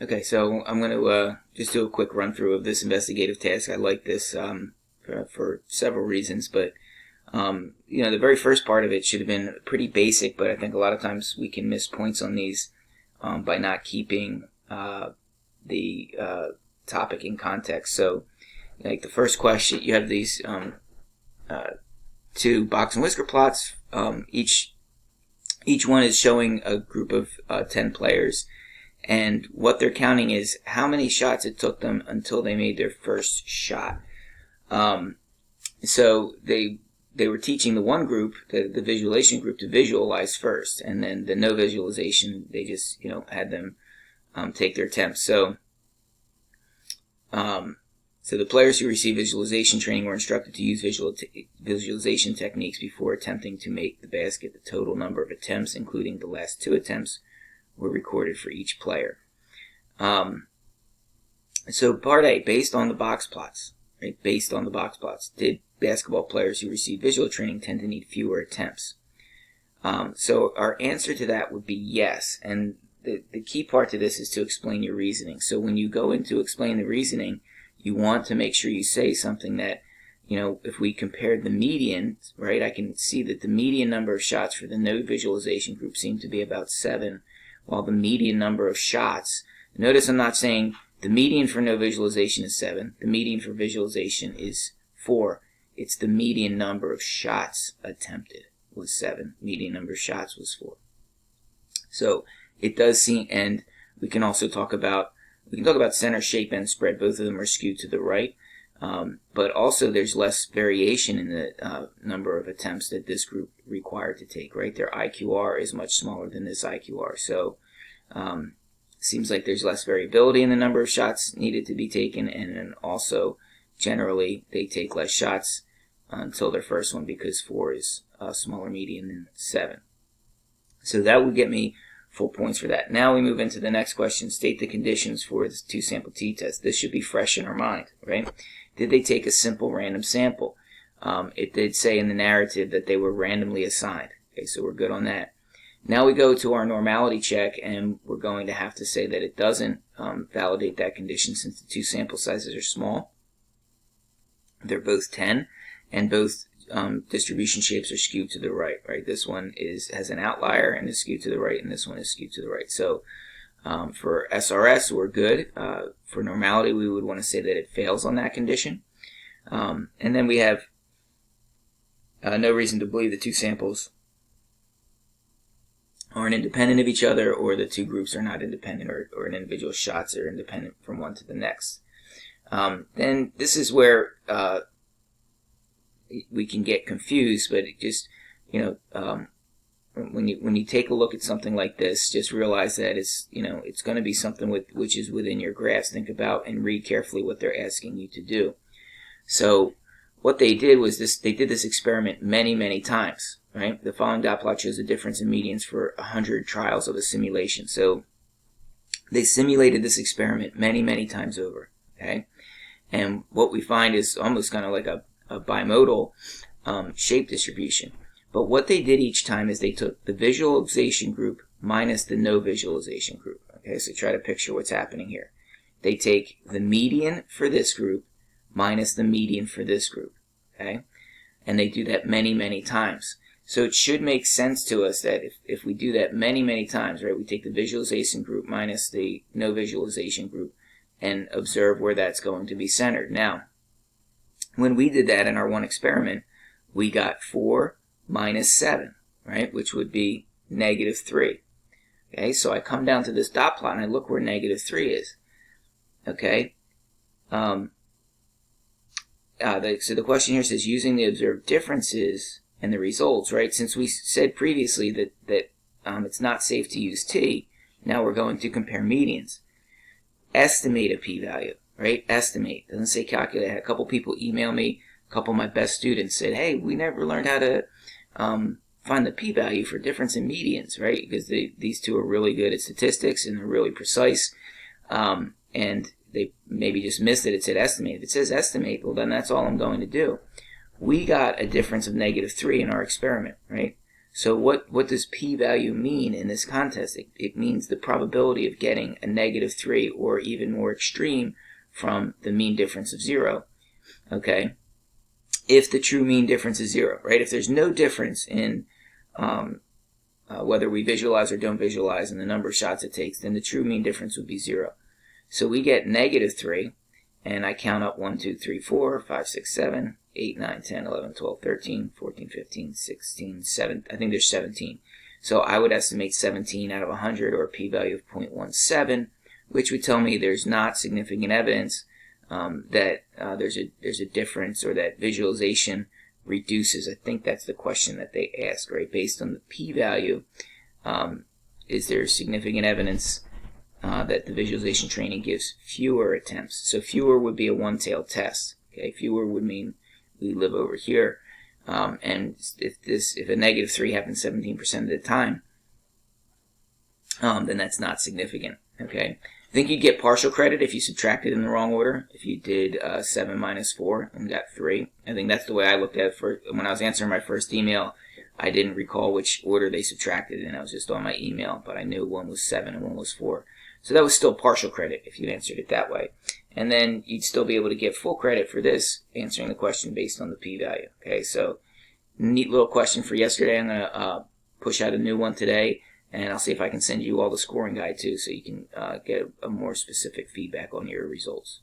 Okay, so I'm going to just do a quick run through of this investigative task. I like this for several reasons, but the very first part of it should have been pretty basic, but I think a lot of times we can miss points on these by not keeping the topic in context. So, like the first question, you have these two box and whisker plots. Each one is showing a group of 10 players, and what they're counting is how many shots it took them until they made their first shot. So they were teaching the one group, the visualization group, to visualize first, and then the no visualization, they just had them take their attempts. So the players who received visualization training were instructed to use visualization techniques before attempting to make the basket. The total number of attempts, including the last 2 attempts, were recorded for each player. So part A, based on the box plots, right? Based on the box plots, did basketball players who received visual training tend to need fewer attempts? So our answer to that would be yes. And the key part to this is to explain your reasoning. So when you go in to explain the reasoning, you want to make sure you say something that, if we compared the median, right, I can see that the median number of shots for the no visualization group seemed to be about 7, while the median number of shots, notice I'm not saying the median for no visualization is 7, the median for visualization is 4. It's the median number of shots attempted was 7, median number of shots was 4. So it does seem, and we can talk about center shape and spread. Both of them are skewed to the right, but also there's less variation in the number of attempts that this group required to take, right? Their IQR is much smaller than this IQR, so seems like there's less variability in the number of shots needed to be taken, and then also generally they take less shots until their first one, because 4 is a smaller median than 7. So that would get me full points for that. Now we move into the next question. State the conditions for the 2-sample t-test. This should be fresh in our mind, right? Did they take a simple random sample? It did say in the narrative that they were randomly assigned. Okay, so we're good on that. Now we go to our normality check, and we're going to have to say that it doesn't validate that condition since the 2 sample sizes are small. They're both 10, and both distribution shapes are skewed to the right, right? This one has an outlier and is skewed to the right, and this one is skewed to the right. So for SRS, we're good. For normality, we would want to say that it fails on that condition. And then we have no reason to believe the 2 samples aren't independent of each other, or the 2 groups are not independent, or an individual shots are independent from one to the next. Then this is where we can get confused, but it just, when you take a look at something like this, just realize that it's going to be something which is within your grasp. Think about and read carefully what they're asking you to do. So what they did was they did this experiment many, many times, right? The following dot plot shows the difference in medians for 100 trials of a simulation. So they simulated this experiment many, many times over, okay? And what we find is almost kind of like a bimodal shape distribution. But what they did each time is they took the visualization group minus the no visualization group. Okay, so try to picture what's happening here. They take the median for this group minus the median for this group. Okay, and they do that many, many times. So it should make sense to us that if we do that many, many times, right, we take the visualization group minus the no visualization group and observe where that's going to be centered. Now, when we did that in our one experiment, we got 4 minus 7, right, which would be -3. Okay, so I come down to this dot plot and I look where -3 is. Okay, so the question here says, using the observed differences and the results, right? Since we said previously that it's not safe to use t, now we're going to compare medians. Estimate a p-value. Right? Estimate. Doesn't say calculate. I had a couple people email me. A couple of my best students said, hey, we never learned how to find the p-value for difference in medians, right? Because these two are really good at statistics and they're really precise. And they maybe just missed it. It said estimate. If it says estimate, well, then that's all I'm going to do. We got a difference of -3 in our experiment, right? So what does p-value mean in this contest? It means the probability of getting a -3 or even more extreme from the mean difference of 0, okay? If the true mean difference is 0, right? If there's no difference in whether we visualize or don't visualize and the number of shots it takes, then the true mean difference would be 0. So we get -3, and I count up 1, 2, 3, 4, 5, 6, 7, 8, 9, 10, 11, 12, 13, 14, 15, 16, 17. I think there's 17. So I would estimate 17 out of 100, or a p-value of 0.17, which would tell me there's not significant evidence that there's a difference, or that visualization reduces. I think that's the question that they ask, right? Based on the p-value, is there significant evidence that the visualization training gives fewer attempts? So fewer would be a one-tailed test. Okay, fewer would mean we live over here, and if a -3 happens 17% of the time, then that's not significant. Okay, I think you'd get partial credit if you subtracted in the wrong order. If you did 7 minus 4 and got 3, I think that's the way I looked at it when I was answering my first email. I didn't recall which order they subtracted, and I was just on my email, but I knew one was 7 and one was 4. So that was still partial credit if you answered it that way. And then you'd still be able to get full credit for this, answering the question based on the p-value. Okay, so neat little question for yesterday. I'm going to push out a new one today, and I'll see if I can send you all the scoring guide too, so you can get a more specific feedback on your results.